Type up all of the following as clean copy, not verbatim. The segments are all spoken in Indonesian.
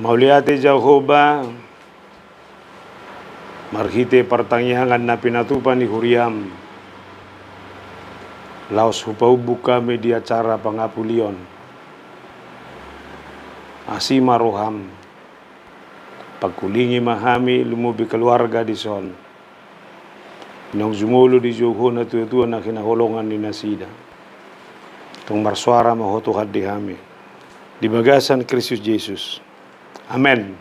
Mauliate Jehovah marhite pertangyangan na pinatupan ni Huriam laos hupau buka media cara pangapulion asima roham pagkulingi mahami lumubi keluarga di son nang zumulo di Joho na tuwa na kinaholongan ni Nasida tong marsuara mahotuhad di hami di bagasan Kristus Jesus. Amen.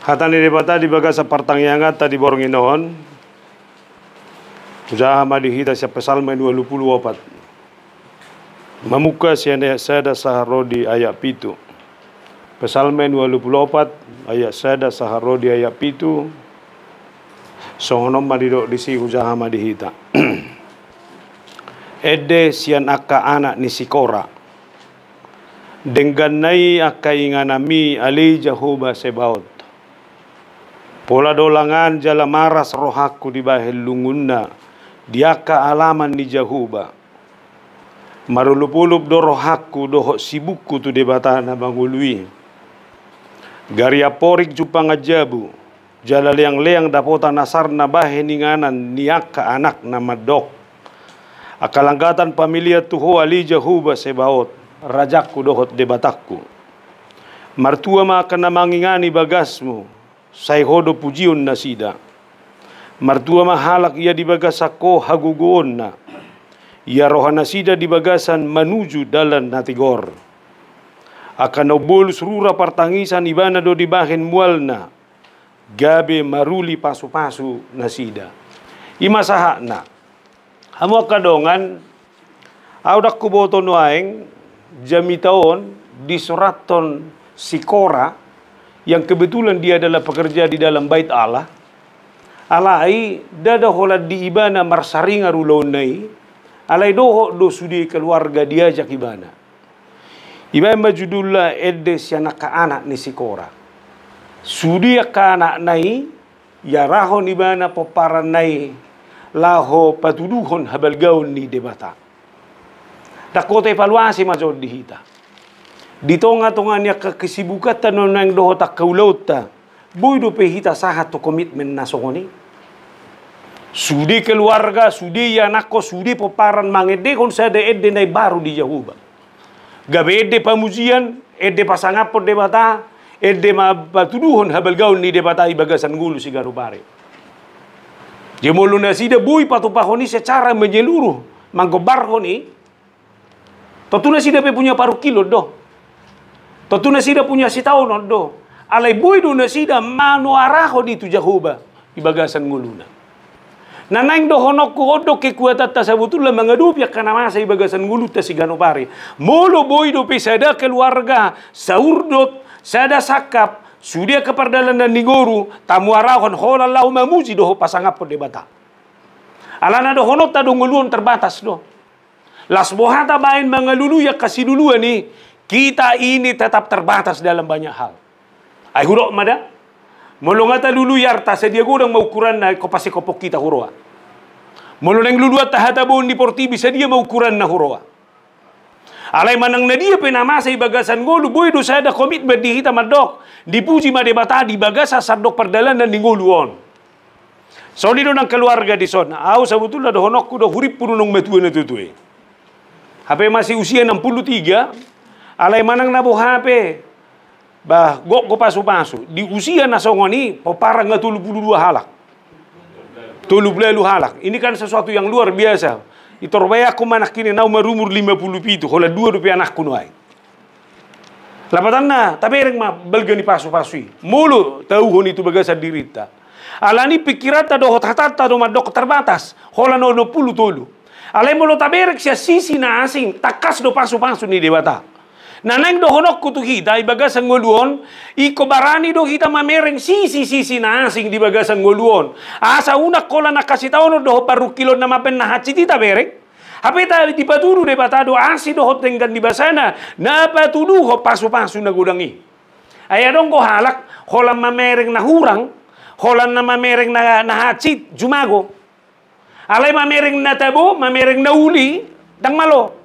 Hatan ni debata di bagasa partangyangan tadi borong inoon. Usaha madihita sa Psalm 24. Mamuka siya sada saharodi ayat 7. Psalm 24 ayat sada saharodi ayat 7. Songonom madidok disi usaha madihita. Ede siyan aka anak ni Sikora. Dengganai akai nganami ali Jehovah Sebaot. Pola dolangan jala maras rohaku di bahel lungunna. Diaka alaman ni Jehovah. Marulupulup do rohaku dohok sibukku tu debatana bangului. Garia porik jupang ajabu. Jala leang-leang dapota nasar na bahe ninganan niaka anak na madok. Akalanggatan pamilia tuho ali Jehovah Sebaot. Rajaku dohot debatakku. Martua makan namangingani bagasmu. Sayhodo pujion Nasida. Martua mahalak ia di bagasako haguguon na. Ia roha Nasida di bagasan menuju dalan natigor. Akan obol surura partangisan ibana do di bahen mualna. Gabe maruli pasu-pasu Nasida. Imasaha na. Hamu kadongan. Audak kuboto nuaeng. Jamitaon di Suraton Sikora yang kebetulan dia adalah pekerja di dalam bait Allah. Alai dada holad di ibana marsaringa rulonai. Alai doho do sudi keluarga dia jak ibana. Ibana majudullah ede sianaka anak ni Sikora. Sudi ka anak nai ya rahon ibana poparan nai laho patuduhon habal gaun ni debata. Takot evaluasi masuk dihita. Di tonga-tonga niya kesibukan non nang doho tak kaulaut ta. Boy do pehita sahat to komitmen nasongoni. Sudi keluarga, sudi anakko, sudi peparan mangede kon sada edde nai baru di Jehovah. Gabe edde pamujian, edde pasangapot debata, edde ma patuduhon habal gaun ni debata ibagasan gulu si garubare. Jemolo Nasida boy patupahoni secara menyeluruh manggobarhoni. Tentu Nasida punya paruh kilo do. Tentu Nasida punya setahun do. Alai boy do Nasida manu araho di tu Jehovah di bagasan nguluna. Nanaing do honokku odo kekuatan tasabutullah mengadup ya kana masa di bagasan ngulu ta si ganopare. Molo boy do pesada keluarga saurdot sada sakap sudia kepardalan dan nigoru tamu arahon holallahu mamuji do pasangap po debata. Alana do honok ta do nguluon terbatas do. Las bohata bain mengelulu ya kasih duluan nih. Kita ini tetap terbatas dalam banyak hal. Ay hurok mada. Molongata lulu yarta sedia gudang mau ukuran na kopasi kopok kita huroa. Moloneng lulu tahatabon di portibi sedia mau ukuran na huroa. Alay manang na dia penamasa ibagasan golu boy do sada komitmen di hita madok. Dipuji madebata di bagasa sadok perdalan dan ningoluon. So di nang keluarga di son. Au sabutullah do honokku do hurip purunong metuan tutue. HP masih usia 63, alai manang nabo HP, bah gok pasu-pasu. Di usia nasongoni, peparang nga 32 halak. 32 halak. Ini kan sesuatu yang luar biasa. Itorbaya aku manak kini nau marumur 57, hola 2 rupiah anak kunuai. Lapatan na, tapi ereng ma belgani pasu-pasui. Mulu tahu hon itu bagasa dirita. Alani pikirata dohot hatata do madok terbatas, hola no 20 tolu. Alai molo taberek siya sisi na asing takas do pasu-pasu ni debata. Naneng do honok kutu kita ibagasan ngoluon iko barani do kita mamereng sisi na asing di bagasan ngoluon. Asa unak kola nakasih tahu do paru kilo na mapen na haciti taberek. Hape ta di paturu debata do asi do hotenggan di basana na patudu ho pasu-pasu na gudangi. Ayadong ko halak holam mamereng na hurang, holan na mamereng na hacit jumago. Alay mamereng na tabo, mamereng na uli, dang malo.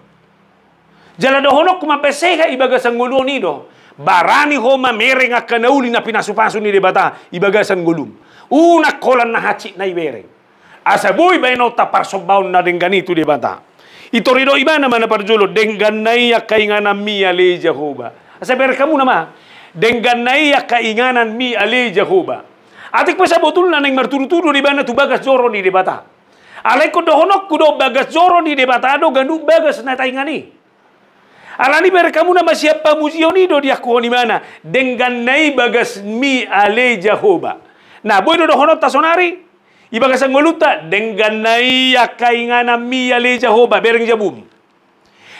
Jala do honok kumapeseha ibaga sa ngulo nido. barani homa mereng akan nauli na pinasupaso ni debata ibagasan gulum. Una kolan na haci na ibereng. Asa boy baino tapar sobaun na dengan itu debata. Ito rido iba naman na parjulo dengan naiya kainganan mi ale Jehovah. Asa ber kamu nama dengan naiya kainganan mi ale Jehovah. Atik pa sa botul na nang marturu-turu di bana tu bagas joro ni debata. Alay ko dohonok ko do bagas joro ni debata do gandu bagas na taingani. Alani ber kamu nama siapa muzionido dia ko ni mana dengan nai bagas mi ale Jehovah. Nah boy do honot tasonari ibagas ngoluta dengan nai akaingana mi ale Jehovah bereng jabum.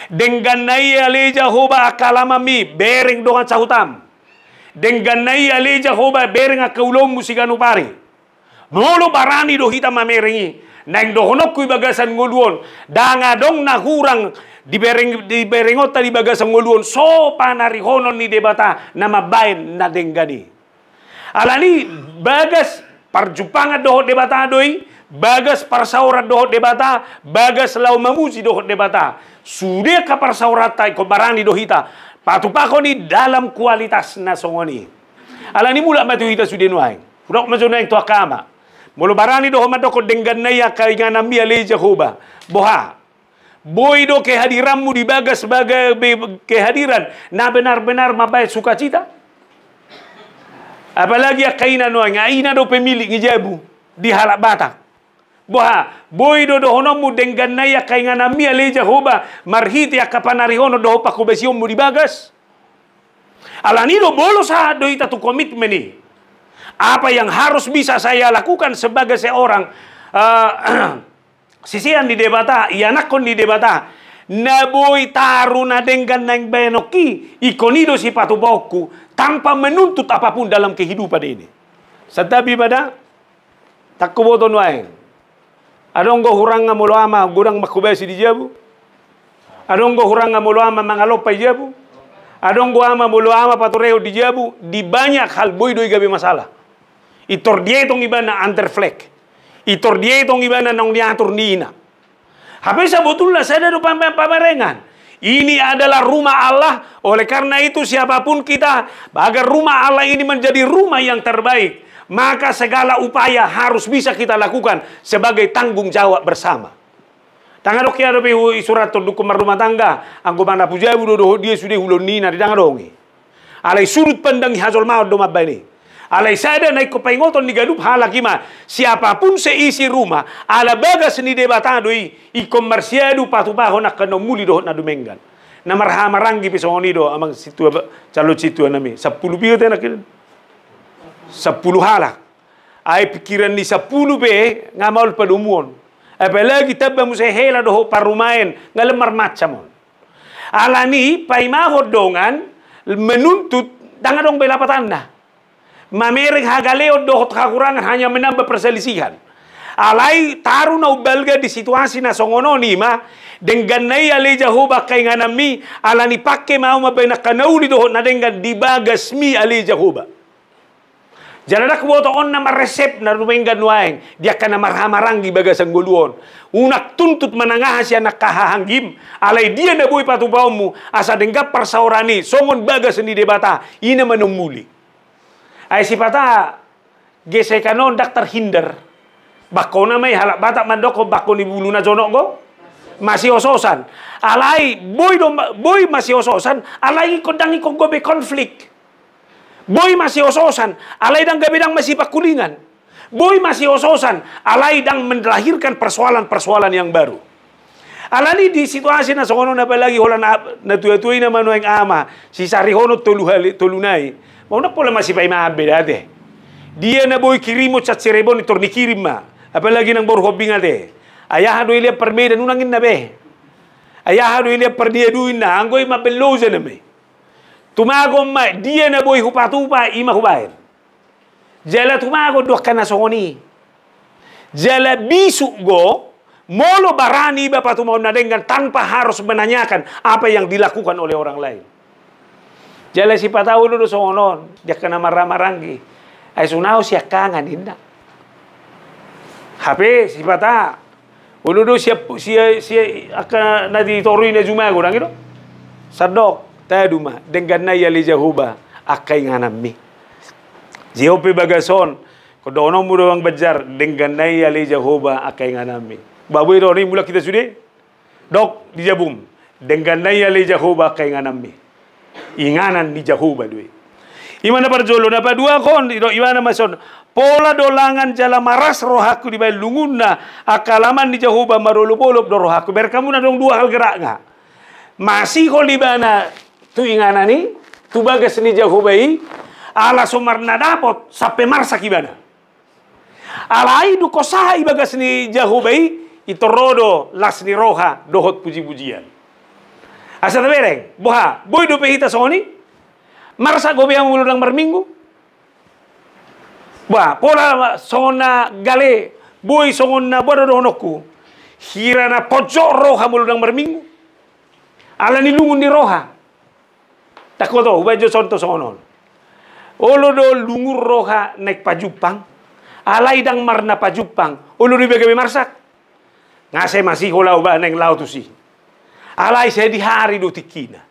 Dengan nai ale Jehovah akalama mi bereng dongan sahutam. Dengan nai ale Jehovah bereng akaulom musiganu pari. Molo barani do hita mamerengi. Nang do honok ku ibagasan ngoluon danga dong na hurang di berengot di bagasan ngoluon so panari honon ni debata nama bain na denggani. Alani bagas parjupangan dohot debata doi, bagas parsaurat dohot debata, bagas lau mamuji dohot debata. Sudah ka parsaurat tay ko barani dohita. Patupako ni dalam kualitas na songoni. Alani mula matuhita sudenuay. Purok mazunay to akama. Mulu barani dohot madoko denggan naya kaingan mi ale Jehovah. Boha. Boy do kehadiranmu di bagas sebagai kehadiran na benar-benar mabait sukacita. Apalagi kaina no ngaina do pemilik ngijabu di halak batak. Boha boy do honomu dengan naya kaingan mi ale Jehovah marhiti akapanari hono do pakubesiommu di bagas. Alani do bolos ha do ita tu komitmen ni. Apa yang harus bisa saya lakukan sebagai seorang sisian di debata, ianakon di debata, naboy taru na dengan nang benoki, ikonido si patubokku, tanpa menuntut apapun dalam kehidupan ini. Setabi pada, tak kuboton wae. Adong go hurang nga mulo ama, gurang makubesi di jabu. Adong go hurang nga mulo ama mangalopay jabu. Adong go ama mulo ama patureo di jabu. Di banyak hal boy doy gabi masalah. Itor dia itong iba na underfleck. Itor dia itong iba na nang diatur nina. Habis sebetulnya saya ada pamarengan. Ini adalah rumah Allah. Oleh karena itu siapapun kita, agar rumah Allah ini menjadi rumah yang terbaik, maka segala upaya harus bisa kita lakukan sebagai tanggung jawab bersama. Tangan doki ada surat dukum rumah tangga. Anggo mana pujabu do dia sudah hulun nina di tangan dongi. Alai sudut pandang hazol maut do mabani. Alai sada naik kepengoton di gadup halakima. Siapapun seisi rumah, ala bagas ni debatadoi ikomersiadu patupaho nak kena muli dohot na dumenggan. Na marhamaranggi pisongoni do amang situ calo situ nami. 10 biyo tena kin. 10 halak. Ay pikiran ni 10 be ngamaul padumuon. Apalagi tabba musehela doho parumain ngalemar macamon. Alani paimahod dongan menuntut dangadong belapatan na. Mamereng hagaleo dohot kakurangan hanya menambah perselisihan. Alai taru na ubalga di situasi na songono ni ma dengan nai ale Jehovah kainganan mi alani pakke mau mabena kanauli dohot na dengan dibagas mi ale Jehovah. Jaladak boto on na maresep na rumenggan waeng dia kana marhamaranggi bagasan guluon. Unak tuntut menangah siya nakahahanggim alai dia na boy patubawmu asa denggap persaurani songon bagas ni debata ina menumuli. Ay sipata gesekanon dak terhindar. Bako na may halak batak mandoko bako ni bulu na jonok go. Masih ososan. Alai boy masih ososan. Alai kodang ikong gobe konflik. Boy masih ososan. Alai dang gabedang masih pakulingan. Boy masih ososan. Alai dang melahirkan persoalan-persoalan yang baru. Alani di situasi na songono na palagi hola na tuya-tuya na manueng ama. Si sarihono tulunay. Mau na pola masih pa imahabe dati. Dia na boy kirimo chat Cirebon itor ni kirim ma. Apalagi nang baru hobi ngate. Ayah do ilia permeda nunangin na be. Ayah do ilia perdia duin na anggoy mabeloza na me. Tumagom ma dia na boy hupatupa ima hubain. Jala tumago do kana songoni. Jala bisu go molo barani ba patumau na dengan tanpa harus menanyakan apa yang dilakukan oleh orang lain. Jala si patau dulu songonon, dia kena marah-maranggi. Ay sunao siya kangan hinda. HP si pata. Ulu do siya aka na ditorui na jumago nang ito. Sadok. taduma dengan naya li jahuba akai nganami Jehope bagason kodono mu doang bajar dengan naya li jahuba akai nganami babu iro ni mula kita sudah dok di jabum dengan naya li jahuba akai nganami inganan di jahuba dui imana parjolo na padua kon iro imana mason pola dolangan jala maras rohaku di bay lungunna akalaman di jahuba marulupolop do rohaku berkamu na dong dua hal gerak nga masih ko libana tu inganani tu bagas ni jahubai ala somarna dapot sampai marsa kibana alai du kosai bagas ni jahubai itu rodo las ni roha dohot puji-pujian asa bereng boha boy do pehita soni marsa gobe yang muludang marminggu bah pola sona gale boy songonna bodo donoku hirana pojok roha muludang marminggu ala ni lungun di roha takut to bajo contoh sonon olo do lungur roha naik pajupang ala idang marna pajupang olo di bagaimana marsak ngase masih holau ba neng lau tu si ala saya di hari do tikina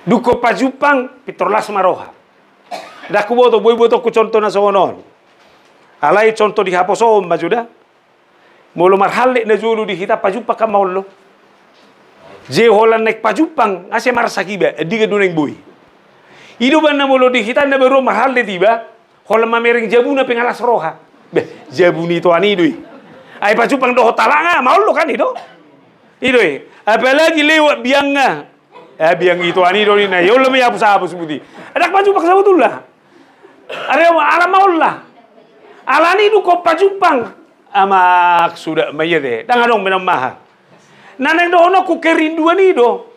duko pajupang pitorlas maroha daku boto boy boto ku contoh na sonon ala contoh di haposom majuda mulu marhale na julu di hita pajupa ka maulo je holan nek pajupang ngase marsakiba diga duneng boy idu ban na mulu di hita na baru mahal de tiba holan mamereng jabuna pengalas roha beh jabuni to ani dui ai pajupang do talanga mau lo kan itu apalagi lewat bianga biang itu ani do ni na yo lo me hapus budi ada pajupang sabutullah are ala maullah ala ni du ko pajupang amak sudah mayede dangadong menamaha naneng dono ku kerinduan ido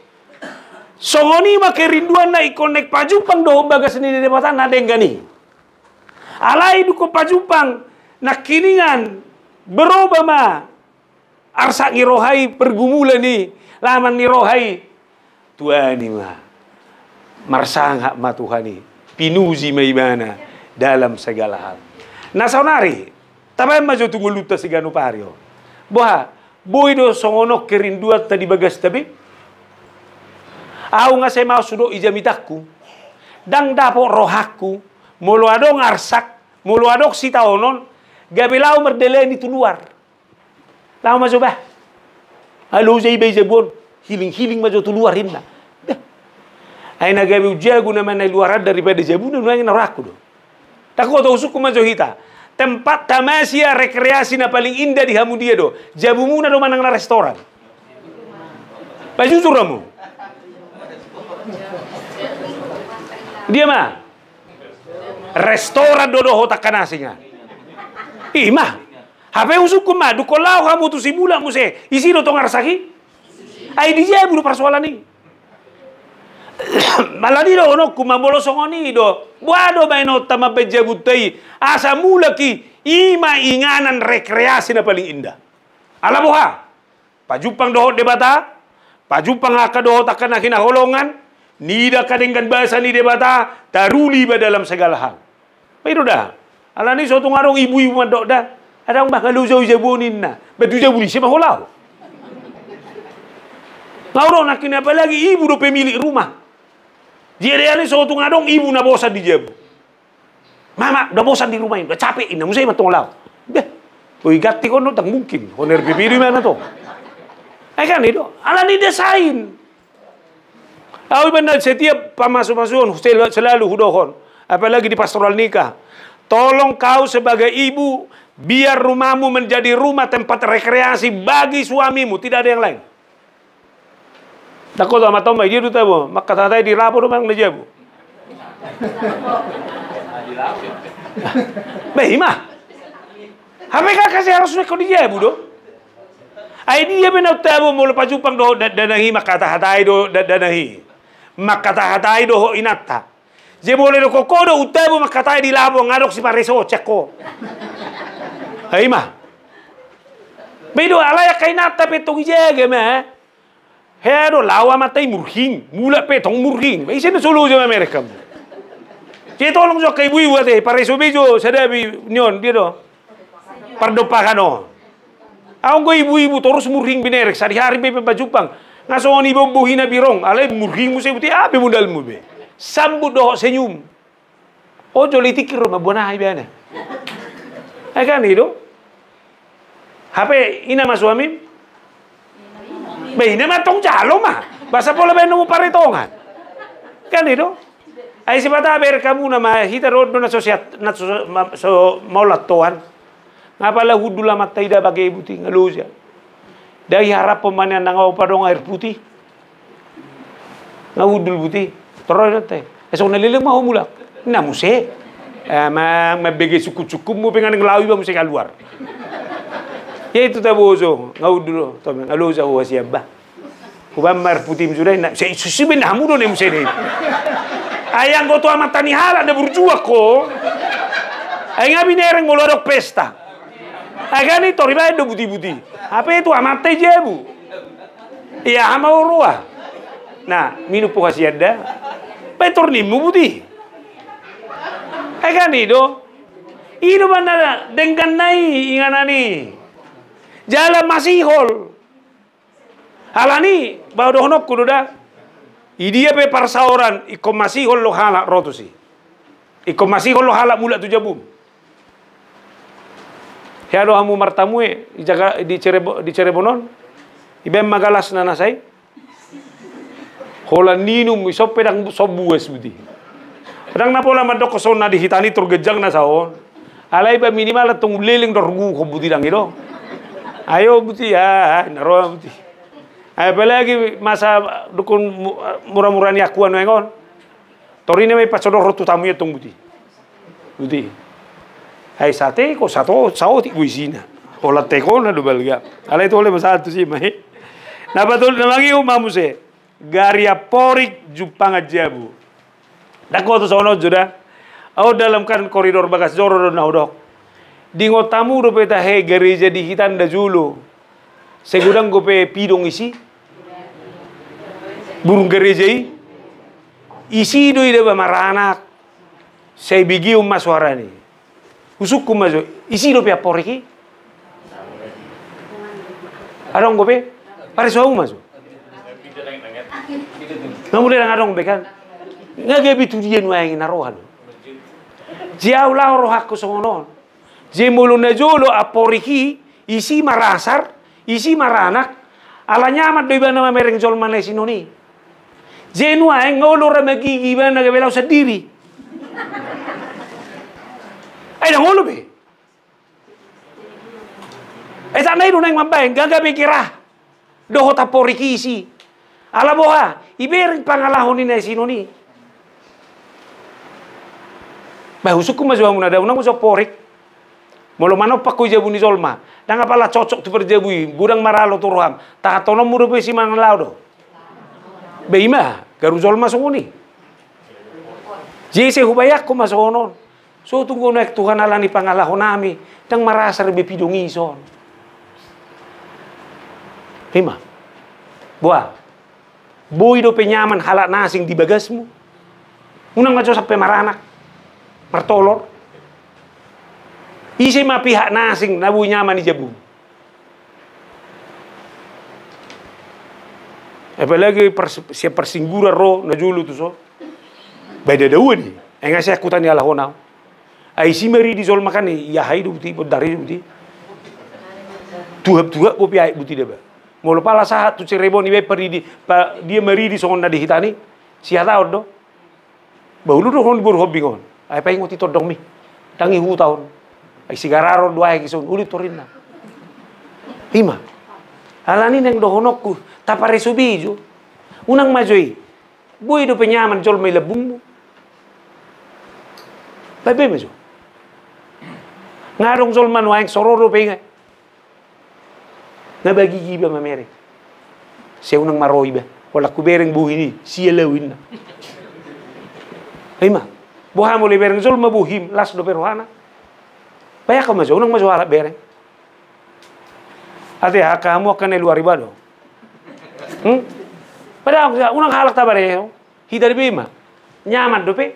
songoni ma kerinduan na ikonek pajupang do bagas ni debatan na denggani alai du ko pajupang na kiningan berubah ma arsa ngirohai pergumulan ni laman ngirohai tuani ma marsangha ma Tuhani pinuji maimana dalam segala hal na saunari tabay majo tunguluta si ganu pario boha boy do songono kerinduan tadi bagas tabi au nga saya mau sudo ijamitakku dang dapo rohaku mulu adong arsak mulu adok si taonon gabelau merdeleni tu luar lau majo bah halo jay bay jabon hiling majo tu luar hinna ay nagabi ujagu naman ay luar daripada jabuna nanya naraku do takut usuku majo hita tempat tamasya rekreasi na paling indah di Hamudia do jabumu na do manang na restoran pajujur kamu dia mah restoran do hotak kanasinya mah hape usuku mah du kolau kamu tu sibula muse isi do tongar saki ai di jabu do persoalan ni maladi do ono kumambolo songoni do buado baino tama bejabutai asa mulaki ima inganan rekreasi na paling indah ala boha pajupang dohot debata pajupang aka dohot akan nakina holongan nida kadenggan bahasa ni debata taruli ba dalam segala hal pero dah ala ni sotung arong ibu-ibu mandok dah ada mbah ngaluzo jabunin na betu jabuni siapa holau ngauro nakina apalagi ibu do pemilik rumah jadi ali sotung adong ibu na bosan di jabu. Mama udah bosan di rumah ini, udah capek ini, mesti matong lau. Beh, oi gati kono tak mungkin. Honer pipi mana tuh? Kan itu, ala ni desain. Aku benar setiap pamasu-masuan selalu hudohon, apalagi di pastoral nikah. Tolong kau sebagai ibu biar rumahmu menjadi rumah tempat rekreasi bagi suamimu, tidak ada yang lain. Takut sama tomai dia tu tahu, maka tadi di lapor memang lejabu. Behima, apa kasih harus nak kau dijabu do? Ai dia benar tahu mula pajupang do danahi maka tahatai do danahi, maka tahatai do inata. Je boleh do koko do utabu maka tahatai di lapor ngadok si pareso ceko. Ai mah, bedo alaya kainata petong jaga mah. Hero lawa matai murhing, mula petong murhing. Isi na solo sama mereka. Jadi tolong jo kay ibu ate, para iso sadabi nyon dia do. Pardo pa kano. Ako go ibu-ibu terus murhing binerek sari hari pe pajupang. Ngasoni bombuhin na birong. Alay, murking mo siya buti. Abe mo dal mo be. Sambut doh senyum. O joli tikir mabunahay ba na. Ay kan itu. Hape ina masuami. Ba ina matong jalo mah. Basa pola ba nung paritongan. Kan itu. Ay si bata ber kamu nama hita rodo na sosiat na so maulat tuan. Ngapala hudula matay da bagay buti ngalusia. Dari harap pemanen nang padong air putih. Ngahudul buti. Terus nanti. Esok nalileng mau mulak. Na muse. Mabege suku-suku mo pengen ngelawi ba muse keluar. Ya itu tabozo. Ngahudul. Tome ngalusia ho siaba. Kubam air putih sudah na susi benamu do ne muse ne. Ayang go to amatani hala na burjua ko. Ay nga binereng molorok pesta. Agak nih tori ba do buti-buti. Apa itu amatay jebu. Iya ama urua. Nah, minu po kasi ada. Petor ni mu buti. Agak nih do. Ino ba na dengan nai inganani. Jalan masihol. Halani ba do honok kudu da. Idia pe parsauran ikom masihol lo hala rotusi. Ikom masihol lo hala mula tu jabum. Hiado hamu martamue di Cirebonon. Ibem magalas na nasay. Hola ninum isop pedang sobues budi. Pedang na pola madok koson na dihitani turgejang na saon. Alay ba minimal atong liling dorgu ko budi lang ito. Ayo budi ya naro budi. Ay apalagi masa dukun murah-murah ni aku anu engon. Torine may pasodor rotu tamu itong budi. Budi. Ay sate ko sato ti kuisina. Ola teko na do balga. Alay to le masatu si mai. Na batul na magi umamuse. Garia porik jupanga jabu. Dako to sono juda. Au dalam kan koridor bagas joro na udok. Dingo tamu do peta he gereja di hitan da julu. Segudang gope pidong isi. Burung gereja isi do ida ba maranak. Say bigi maswara ni. Usuk kumazo isi do pe poriki. Arong gope pare so mazo. Ngamule lang arong bekan. Ngage bitu dia nuang narohan. Jiau la roh aku songonon. Jemulu na jolo aporiki isi marasar, isi maranak. Ala nyamat do ibana mereng jol manay sinoni. Jenua ngolo ra magigi ba nagabelaw sa diri. Ay ngolo be. Ay tanay do nang mabay gagabi kira. Doho taporiki isi. Ala boha, ibereng pangalahon ni sinoni. Bah usuk ku mazo muna da unang uso porik. Molo mano pakko jabu ni zolma. Danga pala cocok tu perjabui, budang maralo turuham. Ta tono muro pe si manglao do. Beima, garu zolma sunguni. Jese hubayak ko masonon. So tunggu nek Tuhan ala ni pangalahon nami, dang marasa rebe pidungi son. Beima. Buah. Boy do penyaman halak nasing di bagasmu. Unang ngaco sampai maranak. Martolor. Isi ma pihak nasing nabu nyaman di jabu. Apalagi siap persinggura ro na julu tu so. Beda daun ni. Enggak saya akutan ni ala honau. Ai si meri di zol makan ni ya hai buti dari buti. Tuhap bopi ai buti deba. Molo pala sahat tu Cirebon ibe peri di dia meri di songon na di hitani. Siata odo. Baulu do hon bur hobbingon. Ai pai ngoti todong mi. Tangi hu taon. Ai sigararo dua ai kison ulit torinna. Hima. Alani neng dohonokku tapare subiju. Unang majoi. Boy do penyaman jol mai lebungmu. Bebe majo. Ngarong jol man waeng sororo penga. Nabagi giba mamere. Saya unang maroi ba. Wala kubereng buhi ni siya lawin na. Hima. Buha mo libereng zol mabuhim las do peruhana. Baya ka majo unang majo ala bereng. Ate kamu akan luar ibado. Padahal unang halak tabare hidar bima. Nyaman do pe.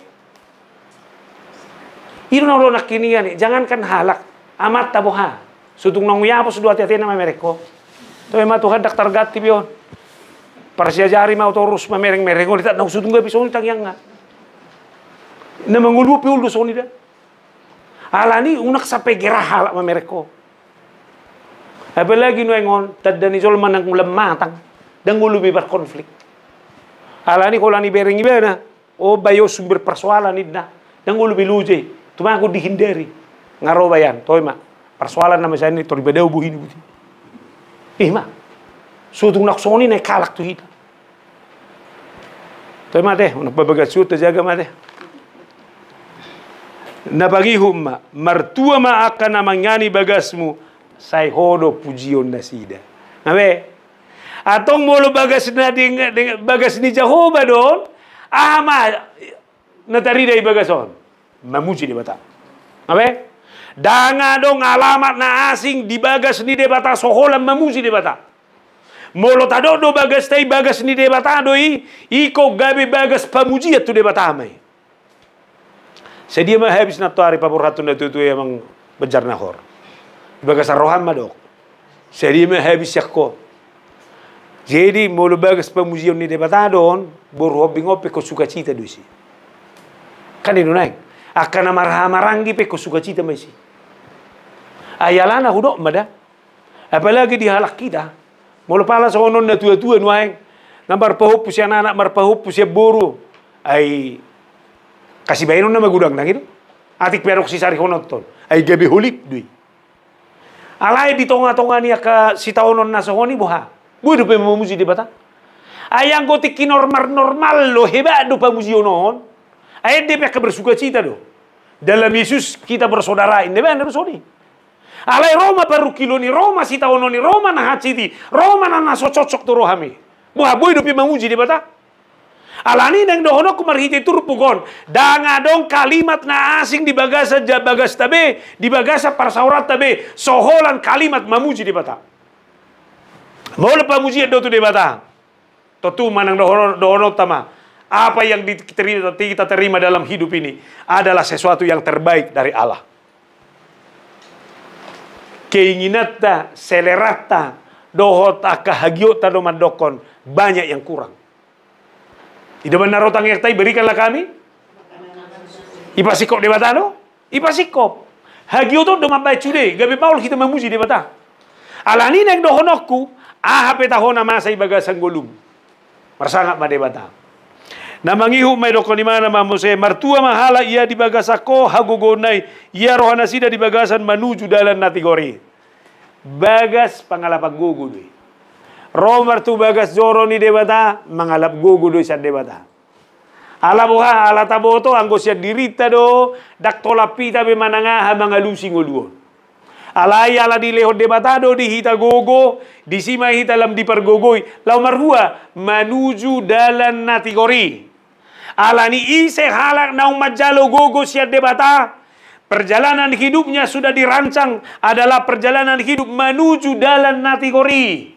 Iru na lo nakinian jangankan halak amat taboha. Sutung nang yapos dua hati-hati na mereko. To ema Tuhan daktar gati bion. Parsiajari mau terus mamereng-mereng oh tak nausut nggak bisa tang yang nggak. Na mangulu piul do soni dah. Alani unak sampai gerah mamereko. Apalagi nuengon tadani sol manang lemah tang dan ngulu bibar konflik. Alani kolani bereng ibana. Oh bayo sumber persoalan idna dan ngulu biluje. Tuma aku dihindari. Ngaro bayan, toy mak. Persoalan nama saya ini tori bedau bu ini. Mak. Suatu nak soni naik kalak tu hita. Toy mak deh, nak babagat suut terjaga mak deh. Napagihum ma, martua ma akan namangani bagasmu, say hodo pujion nasida. Nabe, atong molo bagas na bagas ni Jehovah don, ama natari dari bagason, mamuji di bata. Nabe, danga dong alamat na asing di bagas ni de bata soholam mamuji di bata. Molo tado do bagas tay bagas ni de bata doi, iko gabe bagas pamujiat tu de bata mai. Sedia mah habis na tuari papuratun na tutu emang bejar nahor. Bagas rohan madok. Sedia mah habis yakko. Jadi mulu bagas pamuzion ni debatadon, borhobi ngopi ko sukacita dusi. Kan itu naik. Akan maranggi pe ko sukacita mesi. Ayalana hudok mada. Apalagi di halak kita. Mulu pala sonon na tua-tua nuaeng. Nambar pahup si anak-anak marpahup si buru. Ay kasih bayaron na magudang na gitu. Atik perok si sari honoton. Ay gabi hulik dui. Alay di tonga-tonga niya ka si taonon na sohoni buha. Buhay do pa mamuzi di bata. Ayang gotik normal lo heba do pa muzi onon. Ay de pa bersuka cita do. Dalam Yesus kita bersaudara. Hindi ba na soni. Alay Roma paru kilo ni Roma si taonon ni Roma na haciti. Roma na nasococok to rohami. Buha buhay do pa mamuzi di bata. Alani nang dohono kumarhiti turpugon. Danga dong kalimat na asing di bagasa bagas tabe, di bagasa parsaurat tabe, soholan kalimat mamuji di bata. Mau lepas muji do tu di bata. Totu manang dohono tama. Apa yang kita terima dalam hidup ini adalah sesuatu yang terbaik dari Allah. Keinginata, selerata, dohota kahagiota do mandokon banyak yang kurang. Ida benar otang yaktai berikanlah kami. Ipasikop di bata no? Ipasikop. Hagio to do mambai cude, gabi paul kita memuji di bata. Alani nang dohonokku, ahap tahona masa ibagasan golum. Marsangat ma di bata. Namangihu may dokon di mana mamuse martua mahala ia di bagasako hagogonay ia rohana sida di bagasan manuju dalan natigori. Bagas pangalapag gugudoy. Romar tu bagas joro ni debata mangalap gugudoy sa debata. Ala buha ala taboto anggo siya dirita do daktolapita be manangaha mga lusing uluon. Alay ala di leho debatado di hita gogo di sima hita lam di pergogoy lau marhua manuju dalan natigori. Ala ni ise halak naung majalo gogo siya debata. Perjalanan hidupnya sudah dirancang adalah perjalanan hidup menuju dalan natigori.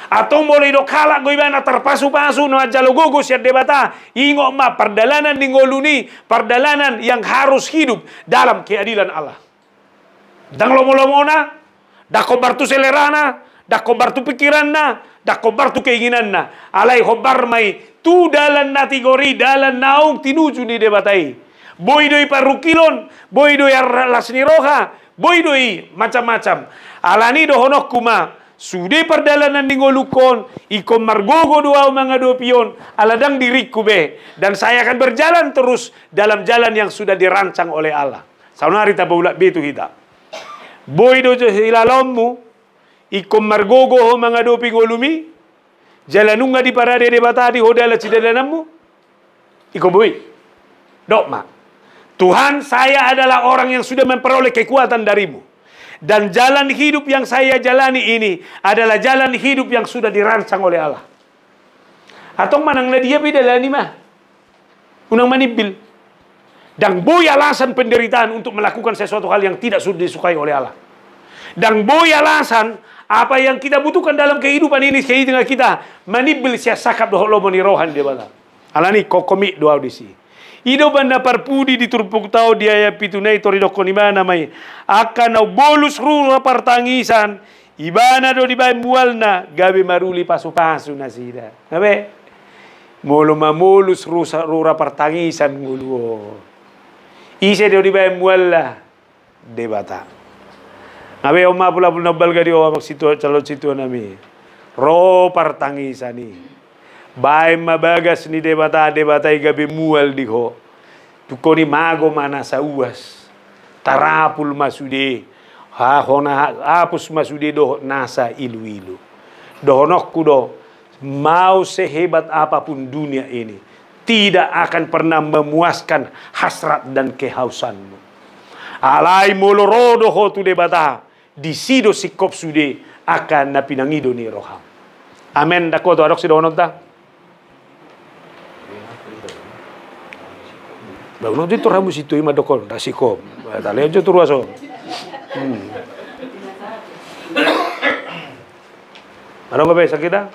Atau mulai do kalak goibana terpasu-pasu no ajalo gogo siat debata ingo ma perdalanan ningoluni perdalanan yang harus hidup dalam keadilan Allah. Dang lomo-lomona, dako bartu selerana, dako bartu pikiranna, dako bartu keinginanna. Alai hobar mai tu dalan natigori dalan naung tinuju ni debatai. Boy doi parukilon, boy doi lasni roha, boy doi macam-macam. Alani do honok kuma. Sudah perjalanan di ngolukon, ikon margogo dua mga dopion, aladang diriku be, dan saya akan berjalan terus dalam jalan yang sudah dirancang oleh Allah. Saunari tabaulak betu hita. Boy do hilalommu, ikon margogo ho mga dopi ngolumi, jalanunga di parade de batadi hodala cidadanammu, ikon boy. Dok ma, Tuhan saya adalah orang yang sudah memperoleh kekuatan darimu. Dan jalan hidup yang saya jalani ini adalah jalan hidup yang sudah dirancang oleh Allah. Atau manang na dia bidalani mah. Unang manibil. Dan boy alasan penderitaan untuk melakukan sesuatu hal yang tidak sudah disukai oleh Allah. Dan boy alasan apa yang kita butuhkan dalam kehidupan ini sehingga kita manibil siya sakap doholo moni rohan dia bala. Alani kokomi doa audisi. Ido banda parpudi di turpuk tau dia ya pitunai tori dokon imana mai akan au bolus rula partangisan Ibana do di bay mualna gabi maruli pasu-pasu na sida. Ngabe? Molo mamulus rura pertangisan nguluo. Ise do di bay mualla debata. Ngabe oma pula nabal gadi o situ calon situ nami. Ro pertangisan ni. Bay mabagas ni debata gabi mual diho. Tukoni mago mana sa uas. Tarapul masude. Hona hapus masude doh nasa ilu-ilu. Dohonokku do mau sehebat apapun dunia ini tidak akan pernah memuaskan hasrat dan kehausanmu. Alai molorodo ho tu debata disido sikop sude akan napinangido ni roham. Amen. Dako to adok si dohonok ta. Bagno dito ramu situ ima dokon da sikop. Tale jo turuaso. Ano ba sakit dah?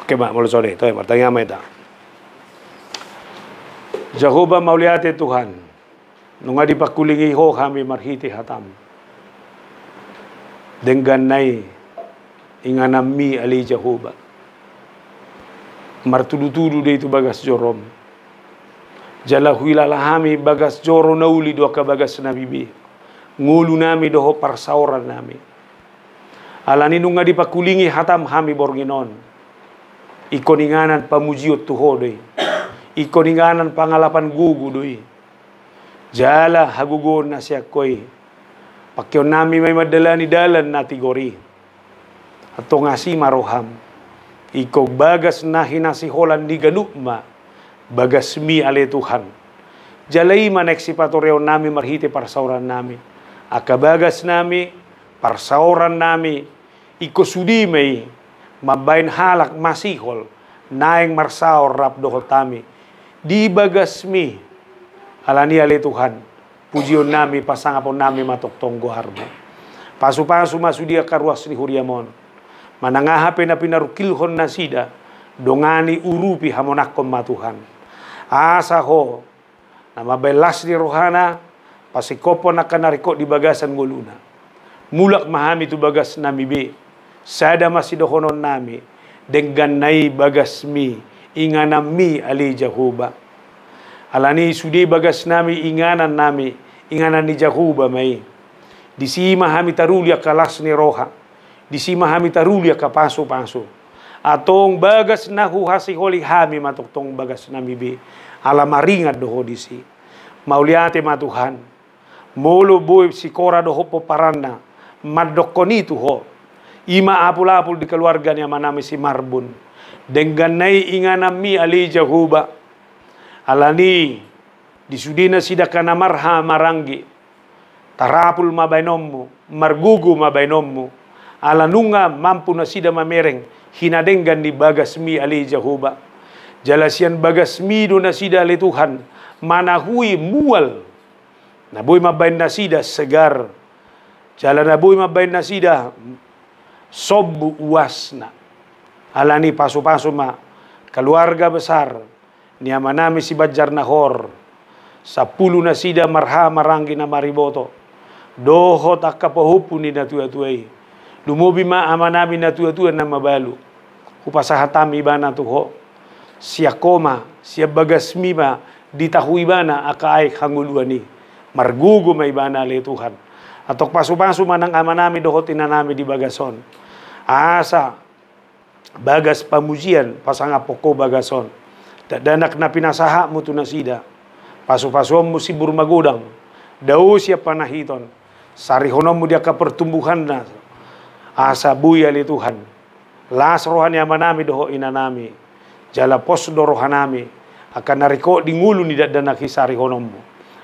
Oke, Mak, mulai sore. Tuh, bertanya sama itu. Jehovah mauliate Tuhan. Nunga dipakulingi ho kami marhiti hatam. Dengan nai inganami ali Jehovah. Martudu-tudu de itu bagas jorom. Jala huilalahami bagas joro nauli doa ka bagas nabibi. Ngulu nami doho parsauran nami. Alani nunga dipakulingi hatam hami borginon. Ikoninganan pamujiot tuho doi. Ikoninganan pangalapan gugu doi. Jala hagugon na siya koy. Pakyon nami may madalani dalan nati gori. Ato ngasi maroham. Iko bagas na hinasiholan di ganukma. Bagasmi ale Tuhan. Jalai manek sipatoreo nami marhiti parsauran nami. Akabagas nami, parsauran nami, iko sudi may mabain halak masihol, naeng marsaor rap dohot tami. Di bagasmi, alani ale Tuhan, pujion nami, pasangapon nami matoktong goharmo. Pasu-pasu masudia karuas ni huriamon. Manangahape na pinarukilhon na sida, dongani urupi hamonakkom matuhan. Asa ho na mabelas ni rohana pasikopo na kanariko di bagasan nguluna. Mulak mahami tu bagas nami be. Sada masidohonon nami dengan nai bagasmi inganami ali Jehovah. Alani sudi bagas nami inganan ni Jehovah mai. Disima hami tarulia kalas ni roha. Disima hami tarulia ka paso-paso. Atong bagas nahu hasi holi hami matoktong bagas nami be. Alamaringat doho disi. Mauliate matuhan. Molo boy sikora doho poparana. Madokoni tuho. Ima apul-apul di keluarga niya manami si Marbun. Dengan nai inganami ali Jehovah. Alani disudina sidakana marha maranggi. Tarapul mabainommu. Margugu mabainommu. Alanunga mampu na sida mamereng. Hinadenggan di bagasmi ali Jehovah. Jalasian bagasmi do na sida ali Tuhan. Manahui mual. Naboy mabain na sida segar. Jala naboy mabain na sida sobu uas na. Alani paso-paso ma. Keluarga besar. Niya manami si Badjar Nahor. 10 na sida marha maranggi na mariboto. Doho takapahupu ni natuatuay. Lumubi ma amanami natuatuan na mabalu. Upasahatami ba na tuho. Siya koma, siya bagasmi ba, ditahui ba na akaay hanguluan ni. Margugo may ba na le Tuhan. Atok paso-paso man ang amanami doho tinanami di bagason. Asa, bagas pamujian, pasangapoko bagason. Danak na pinasaha mo to na sida. Paso-paso mo si burmagodang. Daw siya panahiton. Sarihonom mo dia kapertumbuhan na. Asa buya li Tuhan. Las rohani amanami doho inanami. Jala pos do rohanami. Akan nariko di ngulu ni dadanaki sarihonom mo.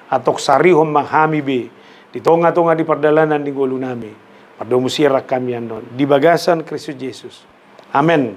Atok sarihom manghami be. Di tonga-tonga di perdalanan di ngulu nami. Pardo musirak kami andon. Di bagasan Kristus Yesus. Amen.